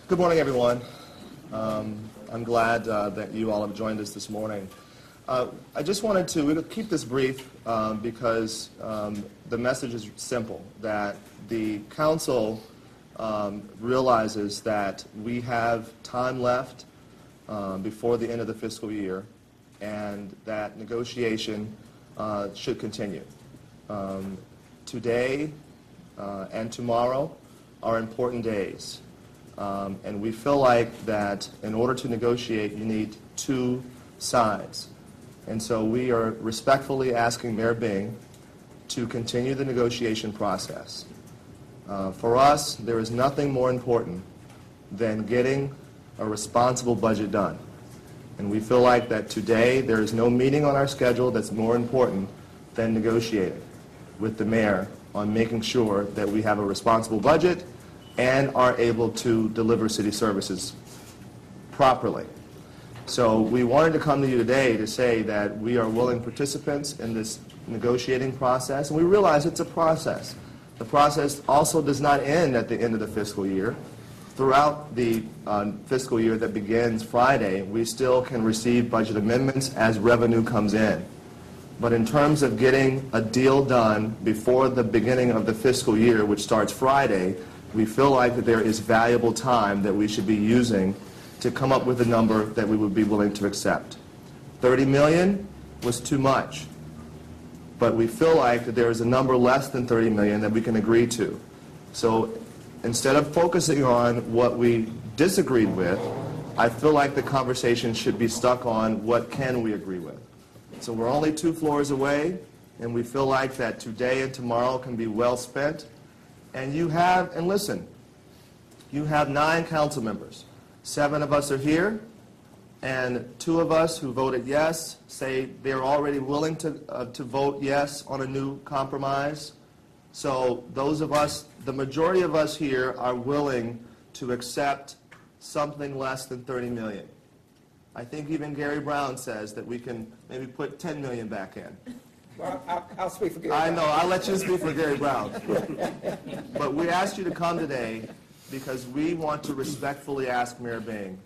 Good morning, everyone. I'm glad that you all have joined us this morning. I just wanted to we'll keep this brief because the message is simple, that the council realizes that we have time left before the end of the fiscal year, and that negotiation should continue. Today and tomorrow are important days. And we feel like that in order to negotiate, you need two sides. And so we are respectfully asking Mayor Bing to continue the negotiation process. For us, there is nothing more important than getting a responsible budget done. And we feel like that today there is no meeting on our schedule that's more important than negotiating with the mayor on making sure that we have a responsible budget and are able to deliver city services properly. So we wanted to come to you today to say that we are willing participants in this negotiating process, and we realize it's a process. The process also does not end at the end of the fiscal year. Throughout the fiscal year that begins Friday, we still can receive budget amendments as revenue comes in. But in terms of getting a deal done before the beginning of the fiscal year, which starts Friday, we feel like that there is valuable time that we should be using to come up with a number that we would be willing to accept. $30 million was too much, but we feel like that there is a number less than $30 million that we can agree to. So instead of focusing on what we disagreed with, I feel like the conversation should be stuck on what can we agree with. So we're only 2 floors away, and we feel like that today and tomorrow can be well spent. And you have, and listen, you have 9 council members. 7 of us are here, and 2 of us who voted yes say they're already willing to vote yes on a new compromise. So those of us, the majority of us here, are willing to accept something less than $30 million. I think even Gary Brown says that we can maybe put $10 million back in. Well, I'll speak for Gary I Brown. know, I'll let you speak for Gary Brown. But we asked you to come today because we want to respectfully ask Mayor Bing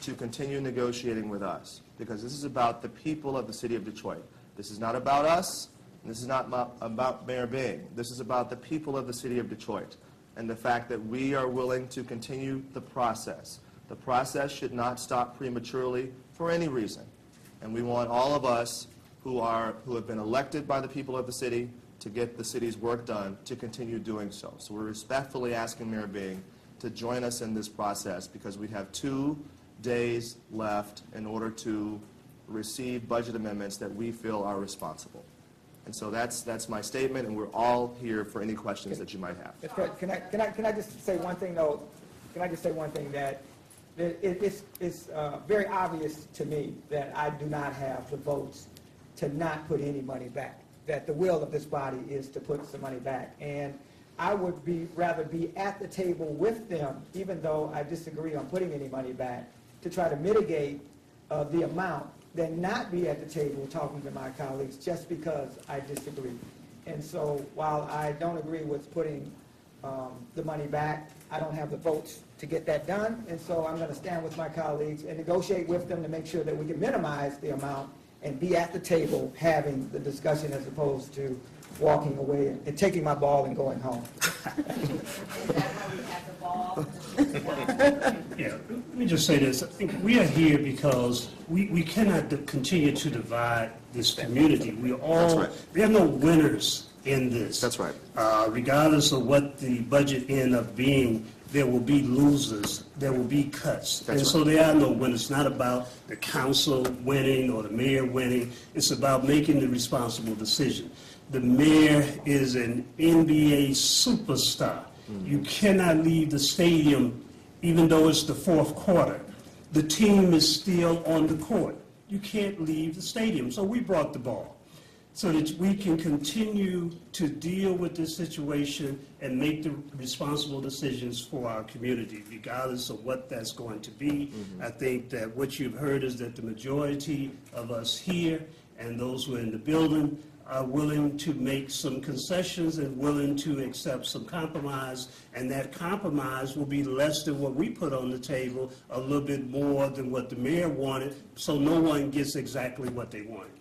to continue negotiating with us, because this is about the people of the city of Detroit. This is not about us, and this is not about Mayor Bing. This is about the people of the city of Detroit and the fact that we are willing to continue the process. The process should not stop prematurely for any reason. And we want all of us who have been elected by the people of the city to get the city's work done to continue doing so. So we're respectfully asking Mayor Bing to join us in this process, because we have 2 days left in order to receive budget amendments that we feel are responsible. And so that's my statement, and we're all here for any questions that you might have. Can I just say one thing, though? Can I just say one thing, that it's very obvious to me that I do not have the votes to not put any money back, that the will of this body is to put some money back. And I would rather be at the table with them, even though I disagree on putting any money back, to try to mitigate the amount, than not be at the table talking to my colleagues just because I disagree. And so while I don't agree with putting the money back, I don't have the votes to get that done. And so I'm going to stand with my colleagues and negotiate with them to make sure that we can minimize the amount and be at the table having the discussion, as opposed to walking away and taking my ball and going home. Is that how we have the ball? Yeah, let me just say this. I think we are here because we cannot continue to divide this community. We all, right. There are no winners in this. That's right. Regardless of what the budget ends up being, there will be losers, there will be cuts. And so there are no winners. It's not about the council winning or the mayor winning. It's about making the responsible decision. The mayor is an NBA superstar. You cannot leave the stadium even though it's the 4th quarter. The team is still on the court. You can't leave the stadium. So we brought the ball so that we can continue to deal with this situation and make the responsible decisions for our community, regardless of what that's going to be. I think that what you've heard is that the majority of us here and those who are in the building are willing to make some concessions and willing to accept some compromise, and that compromise will be less than what we put on the table, a little bit more than what the mayor wanted, so no one gets exactly what they wanted.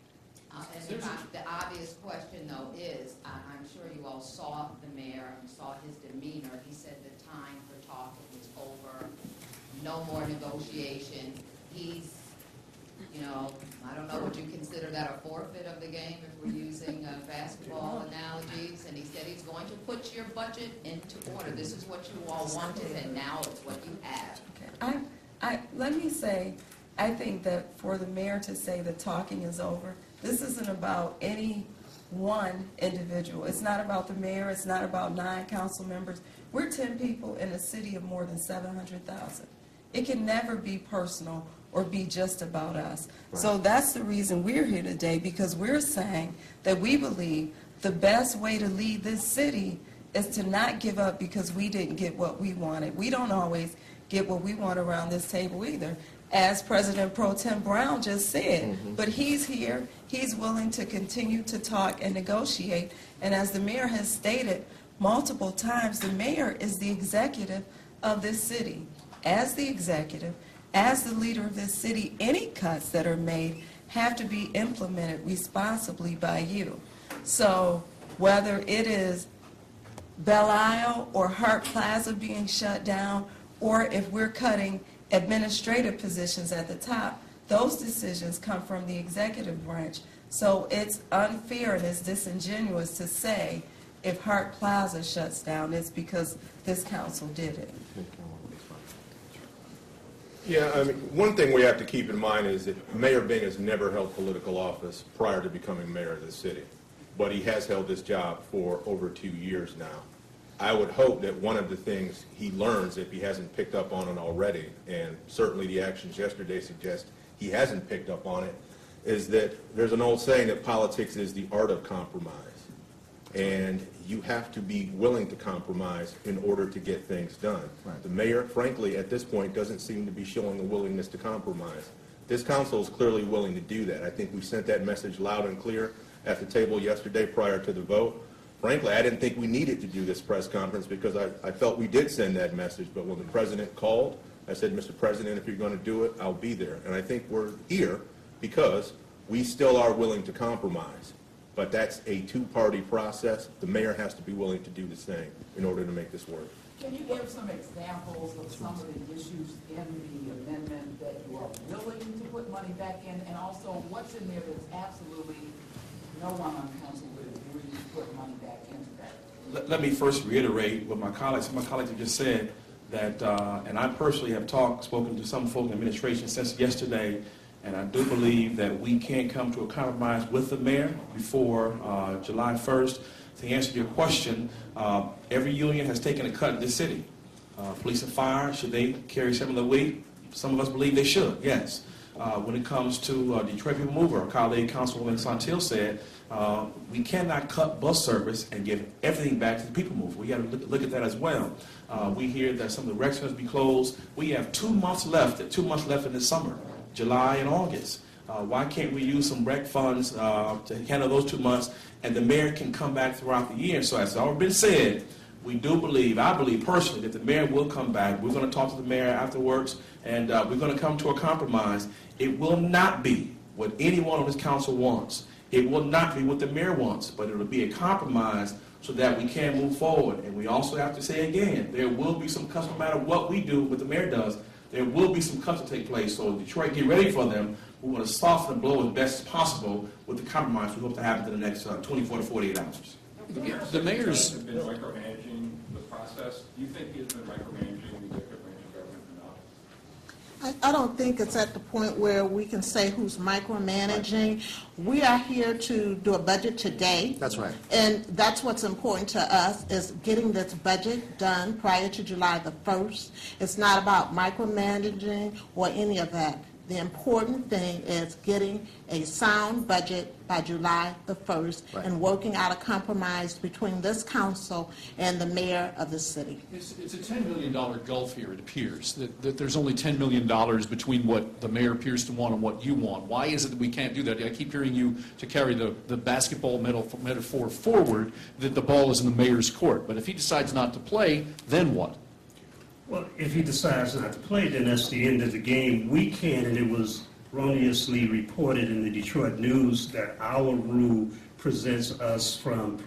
The obvious question, though, is, I'm sure you all saw the mayor and saw his demeanor. He said the time for talking was over, no more negotiation. He's, you know, I don't know, would you consider that a forfeit of the game if we're using basketball analogies? And he said he's going to put your budget into order. This is what you all wanted, and now it's what you have. Okay. Let me say, I think that for the mayor to say the talking is over, this isn't about any one individual. It's not about the mayor. It's not about 9 council members. We're 10 people in a city of more than 700,000. It can never be personal or be just about us. Right. So that's the reason we're here today, because we're saying that we believe the best way to lead this city is to not give up because we didn't get what we wanted. We don't always get what we want around this table either, as President Pro Tem Brown just said. But he's here, he's willing to continue to talk and negotiate, and as the mayor has stated multiple times, the mayor is the executive of this city. As the executive, as the leader of this city, any cuts that are made have to be implemented responsibly by you. So whether it is Belle Isle or Hart Plaza being shut down, or if we're cutting administrative positions at the top, those decisions come from the executive branch. So it's unfair and it's disingenuous to say if Hart Plaza shuts down, it's because this council did it. Yeah, I mean, one thing we have to keep in mind is that Mayor Bing has never held political office prior to becoming mayor of the city, but he has held this job for over 2 years now. I would hope that one of the things he learns, if he hasn't picked up on it already, and certainly the actions yesterday suggest he hasn't picked up on it, is that there's an old saying that politics is the art of compromise. And you have to be willing to compromise in order to get things done. Right. The mayor, frankly, at this point, doesn't seem to be showing a willingness to compromise. This council is clearly willing to do that. I think we sent that message loud and clear at the table yesterday prior to the vote. Frankly, I didn't think we needed to do this press conference because I felt we did send that message, but when the president called, I said, Mr. President, if you're going to do it, I'll be there. And I think we're here because we still are willing to compromise. But that's a two-party process. The mayor has to be willing to do the same in order to make this work. Can you give some examples of some of the issues in the amendment that you are willing to put money back in, and also what's in there that's absolutely no one on council would agree to put money back into that? Let me first reiterate what my colleagues have just said, that, and I personally have spoken to some folk in administration since yesterday, and I do believe that we can come to a compromise with the mayor before July 1st. To answer your question, every union has taken a cut in this city. Police and fire, should they carry some of the weight? Some of us believe they should, yes. When it comes to Detroit People Mover, our colleague Councilwoman Santil said, we cannot cut bus service and give everything back to the People Mover. We got to look at that as well. We hear that some of the rec centers be closed. We have 2 months left, in the summer, July and August. Why can't we use some rec funds to handle those 2 months, and the mayor can come back throughout the year? So as already been said, we do believe, I believe personally, that the mayor will come back. We're going to talk to the mayor afterwards, and we're going to come to a compromise. It will not be what anyone on this council wants. It will not be what the mayor wants, but it will be a compromise so that we can move forward. And we also have to say again, there will be some cuts no matter what we do, what the mayor does. There will be some cuts to take place. So Detroit, get ready for them. We want to soften the blow as best as possible with the compromise we hope to happen in the next 24 to 48 hours. The mayor's been micromanaging the process. Do you think he has been micromanaging the executive branch of government enough? I don't think it's at the point where we can say who's micromanaging. We are here to do a budget today. That's right. And that's what's important to us, is getting this budget done prior to July the 1st. It's not about micromanaging or any of that. The important thing is getting a sound budget by July the 1st Right. and working out a compromise between this council and the mayor of the city. It's a $10 million gulf here, it appears, that there's only $10 million between what the mayor appears to want and what you want. Why is it that we can't do that? I keep hearing you to carry the basketball metaphor forward, that the ball is in the mayor's court. But if he decides not to play, then what? Well, if he decides not to play, then that's the end of the game. We can, and it was erroneously reported in the Detroit News that our rule prevent us from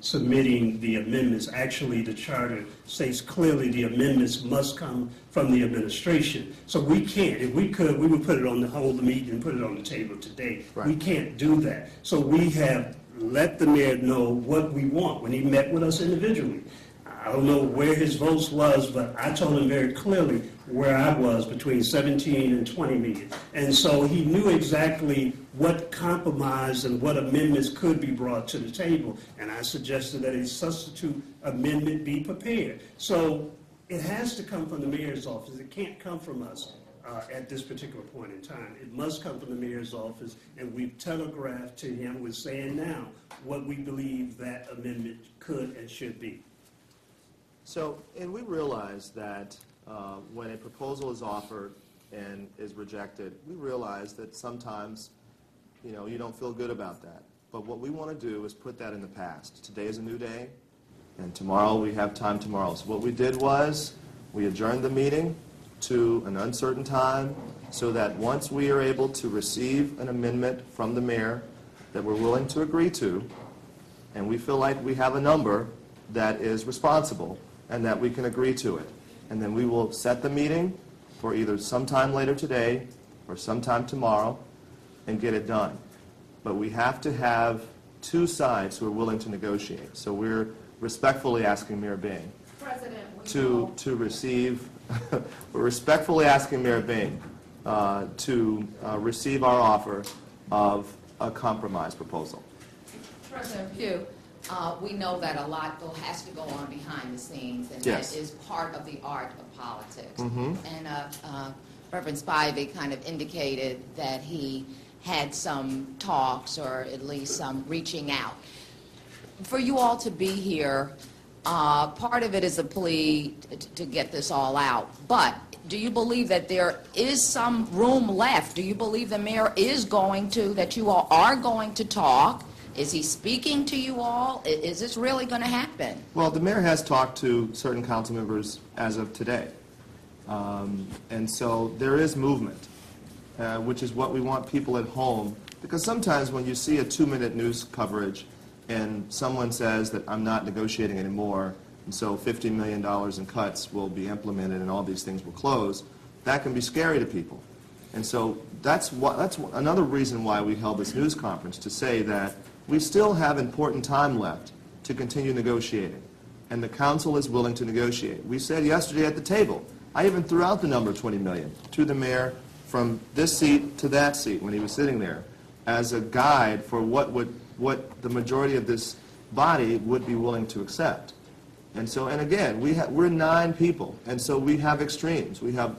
submitting the amendments. Actually, the charter states clearly the amendments must come from the administration. So we can't. If we could, we would hold the meeting and put it on the table today. Right. We can't do that. So we have let the mayor know what we want when he met with us individually. I don't know where his votes was, but I told him very clearly where I was between 17 and 20 million. And so he knew exactly what compromise and what amendments could be brought to the table. And I suggested that a substitute amendment be prepared. So it has to come from the mayor's office. It can't come from us at this particular point in time. It must come from the mayor's office, and we've telegraphed to him, we're saying now, what we believe that amendment could and should be. So, and we realize that when a proposal is offered and is rejected, we realize that sometimes, you don't feel good about that. But what we want to do is put that in the past. Today is a new day, and tomorrow we have time tomorrow. So what we did was we adjourned the meeting to an uncertain time so that once we are able to receive an amendment from the mayor that we're willing to agree to, and we feel like we have a number that is responsible, and that we can agree to it. And then we will set the meeting for either sometime later today or sometime tomorrow and get it done. But we have to have two sides who are willing to negotiate. So we're respectfully asking Mayor Bing to receive, we're respectfully asking Mayor Bing to receive our offer of a compromise proposal. President Pugh, we know that a lot has to go on behind the scenes, and Yes. that is part of the art of politics. Mm-hmm. And Reverend Spivey kind of indicated that he had some talks, or at least some reaching out. For you all to be here, part of it is a plea to get this all out. But do you believe that there is some room left? Do you believe the mayor is going to, that you all are going to talk? Is he speaking to you all? Is this really going to happen? Well, the mayor has talked to certain council members as of today. And so there is movement, which is what we want people at home. Because sometimes when you see a 2-minute news coverage and someone says that I'm not negotiating anymore, and so $50 million in cuts will be implemented and all these things will close, that can be scary to people. And so that's another reason why we held this news conference, to say that we still have important time left to continue negotiating, and the council is willing to negotiate. We said yesterday at the table, I even threw out the number $20 million to the mayor from this seat to that seat when he was sitting there as a guide for what the majority of this body would be willing to accept. And so, and again, we're 9 people, and so we have extremes. We have,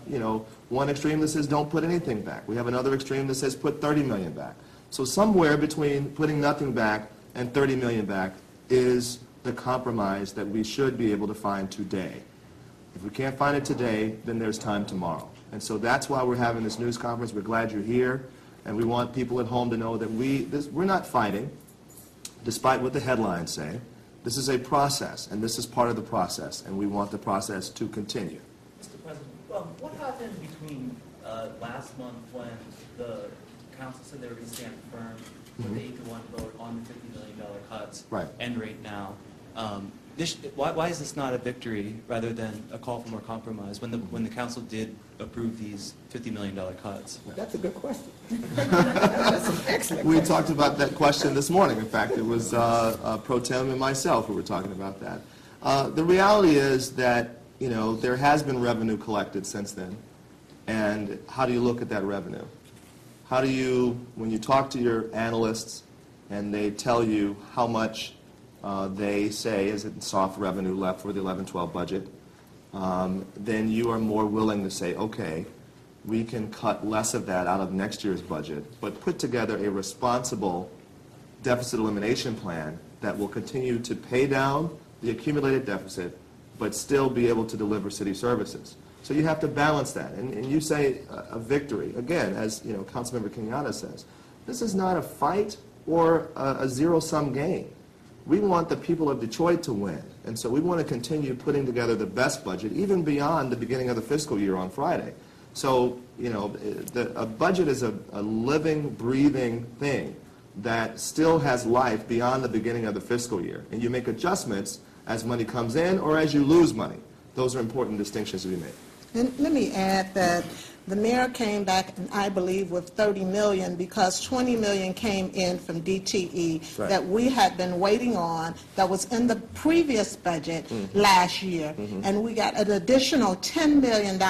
one extreme that says don't put anything back. We have another extreme that says put $30 million back. So somewhere between putting nothing back and $30 million back is the compromise that we should be able to find today. If we can't find it today, then there's time tomorrow. And so that's why we're having this news conference. We're glad you're here, and we want people at home to know that we're not fighting, despite what the headlines say. This is a process, and this is part of the process, and we want the process to continue. Mr. President, what happened between last month when the council said they were going to stand firm with the 8-1 vote on the $50 million cuts, Right. and right now? Why is this not a victory rather than a call for more compromise when the council did approve these $50 million cuts? That's a good question. That's an excellent We question. talked about that question this morning. In fact, it was Pro Tem and myself who were talking about that. The reality is that, there has been revenue collected since then. And how do you look at that revenue? How do you, when you talk to your analysts and they tell you how much they say is it soft revenue left for the 11-12 budget, then you are more willing to say, okay, we can cut less of that out of next year's budget, but put together a responsible deficit elimination plan that will continue to pay down the accumulated deficit, but still be able to deliver city services. So you have to balance that. And you say a victory. Again, as Councilmember Kenyatta says, this is not a fight or a zero-sum game. We want the people of Detroit to win. And so we want to continue putting together the best budget, even beyond the beginning of the fiscal year on Friday. So, a budget is a living, breathing thing that still has life beyond the beginning of the fiscal year. And you make adjustments as money comes in or as you lose money. Those are important distinctions to be made. And let me add that the mayor came back, I believe, with $30 million because $20 million came in from DTE Right. that we had been waiting on, that was in the previous budget last year. And we got an additional $10 million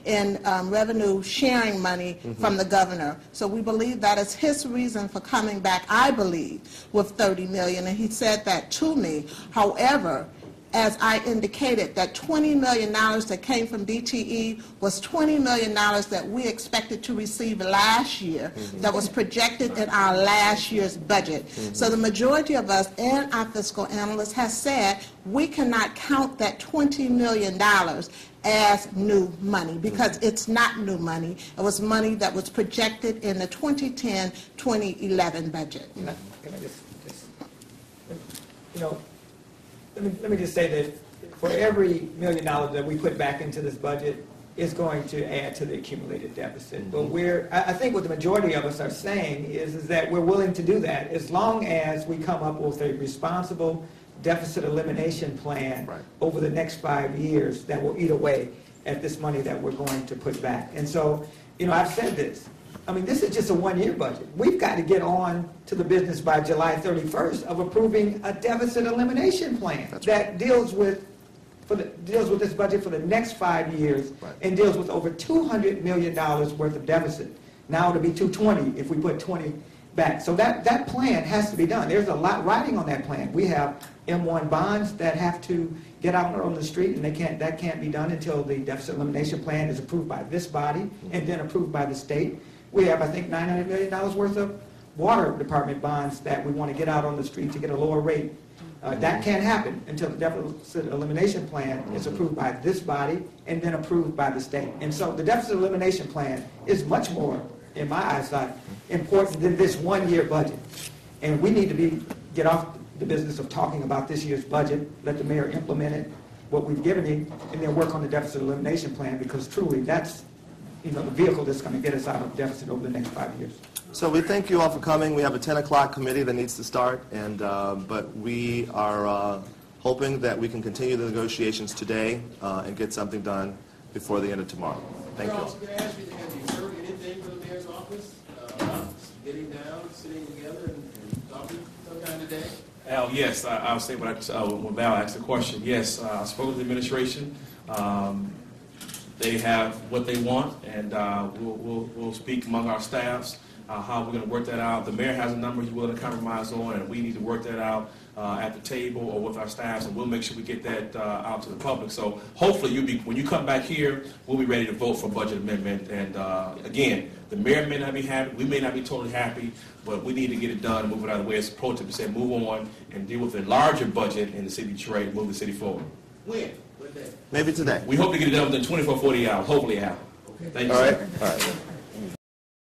in revenue sharing money from the governor. So we believe that is his reason for coming back, I believe, with $30 million. And he said that to me. However, as I indicated, that $20 million that came from DTE was $20 million that we expected to receive last year that was projected in our last year's budget. So the majority of us and our fiscal analysts has said we cannot count that $20 million as new money because it's not new money. It was money that was projected in the 2010-2011 budget. Can I just let me just say that for every $1 million that we put back into this budget, it's going to add to the accumulated deficit. But I think what the majority of us are saying is that we're willing to do that as long as we come up with a responsible deficit elimination plan over the next 5 years that will eat away at this money that we're going to put back. And so, I've said this. I mean, this is just a one-year budget. We've got to get on to the business by July 31st of approving a deficit elimination plan that deals with this budget for the next 5 years and deals with over $200 million worth of deficit. Now it'll be 220 if we put 20 back. So that plan has to be done. There's a lot riding on that plan. We have M1 bonds that have to get out on the street, and that can't be done until the deficit elimination plan is approved by this body and then approved by the state. We have, I think, $900 million worth of water department bonds that we want to get out on the street to get a lower rate. That can't happen until the deficit elimination plan is approved by this body and then approved by the state. And so the deficit elimination plan is much more, in my eyesight, important than this one-year budget. And we need to get off the business of talking about this year's budget, let the mayor implement it, what we've given him, and then work on the deficit elimination plan, because truly that's the vehicle that's going to get us out of deficit over the next 5 years. So we thank you all for coming. We have a 10 o'clock committee that needs to start, but we are hoping that we can continue the negotiations today and get something done before the end of tomorrow. Thank you. Charles, can I ask you, have you heard anything from the mayor's office about getting down, sitting together, and talking sometime today? Al, yes, I'll say when Val asked the question. Yes, I spoke with the administration. They have what they want, and we'll speak among our staffs how we're going to work that out. The mayor has a number he's willing to compromise on, and we need to work that out at the table or with our staffs, and we'll make sure we get that out to the public. So hopefully when you come back here, we'll be ready to vote for budget amendment. And again, the mayor may not be happy, we may not be totally happy, but we need to get it done and move it out of the way. It's pro to say move on and deal with a larger budget in the city of Detroit and move the city forward. When? What day? Maybe today. We hope to get it done within 24, 48 hours, hopefully, Al. Okay. Thank you. All right.